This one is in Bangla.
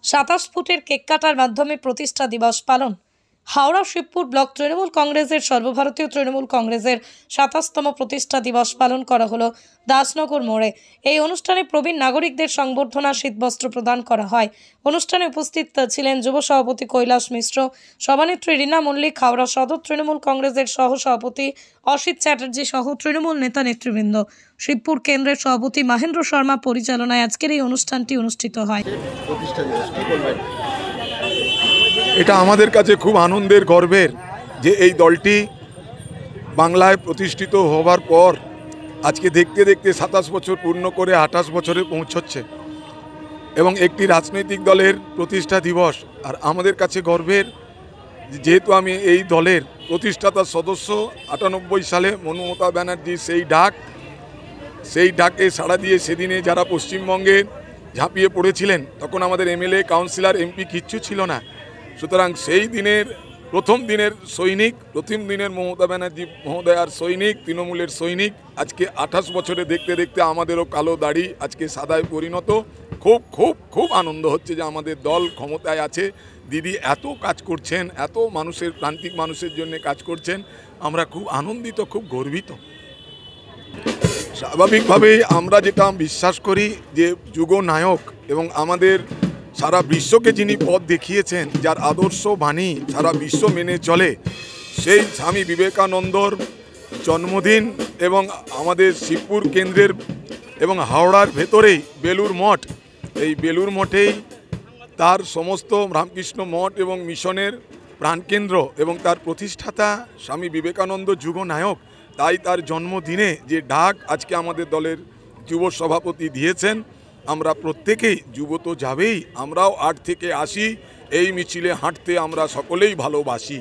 27 ফুটের কেক কাটার মাধ্যমে প্রতিষ্ঠা দিবস পালন। হাওড়া শিবপুর ব্লক তৃণমূল কংগ্রেসের সর্বভারতীয় তৃণমূল কংগ্রেসের 27তম প্রতিষ্ঠা দিবস পালন করা হলো দাসনগর মোড়ে। এই অনুষ্ঠানে প্রবীণ নাগরিকদের সংবর্ধনা শীতবস্ত্র প্রদান করা হয়। অনুষ্ঠানে উপস্থিত ছিলেন যুব সভাপতি কৈলাস মিশ্র, সভানেত্রী রীনা মল্লিক, হাওড়া সদর তৃণমূল কংগ্রেসের সহ সভাপতি অসিত চ্যাটার্জি সহ তৃণমূল নেতা নেতৃবৃন্দ। শিবপুর কেন্দ্রের সভাপতি মহেন্দ্র শর্মা পরিচালনায় আজকের এই অনুষ্ঠানটি অনুষ্ঠিত হয়। এটা আমাদের কাছে খুব আনন্দের, গর্বের যে এই দলটি বাংলায় প্রতিষ্ঠিত হওয়ার পর আজকে দেখতে দেখতে 27 বছর পূর্ণ করে 28 বছরে পৌঁছচ্ছে এবং একটি রাজনৈতিক দলের প্রতিষ্ঠা দিবস। আর আমাদের কাছে গর্বের, যেহেতু আমি এই দলের প্রতিষ্ঠাতা সদস্য। 98 সালে মমতা ব্যানার্জির সেই ডাকে সাড়া দিয়ে সেদিনে যারা পশ্চিমবঙ্গে ঝাঁপিয়ে পড়েছিলেন, তখন আমাদের এমএলএ, কাউন্সিলর, এমপি কিচ্ছু ছিল না। সুতরাং সেই দিনের প্রথম দিনের মমতা ব্যানার্জি মহোদয়ার সৈনিক, তৃণমূলের সৈনিক, আজকে 28 বছরে দেখতে দেখতে আমাদেরও কালো দাড়ি আজকে সাদায় পরিণত। খুব খুব খুব আনন্দ হচ্ছে যে আমাদের দল ক্ষমতায় আছে। দিদি এত কাজ করছেন, এত মানুষের, প্রান্তিক মানুষের জন্য কাজ করছেন। আমরা খুব আনন্দিত, খুব গর্বিত। স্বাভাবিকভাবেই আমরা যেটা বিশ্বাস করি যে যুগনায়ক এবং আমাদের সারা বিশ্বকে যিনি পথ দেখিয়েছেন, যার আদর্শ বাণী সারা বিশ্ব মেনে চলে, সেই স্বামী বিবেকানন্দর জন্মদিন এবং আমাদের শিবপুর কেন্দ্রের এবং হাওড়ার ভেতরেই বেলুর মঠ, এই বেলুর মঠেই তার সমস্ত রামকৃষ্ণ মঠ এবং মিশনের প্রাণকেন্দ্র এবং তার প্রতিষ্ঠাতা স্বামী বিবেকানন্দ যুগনায়ক। তাই তার জন্মদিনে যে ডাক আজকে আমাদের দলের যুব সভাপতি দিয়েছেন, আমরা প্রত্যেকেই, যুব তো যাবেই, আমরাও 8 থেকে 80 এই মিছিলে হাঁটতে আমরা সকলেই ভালোবাসি।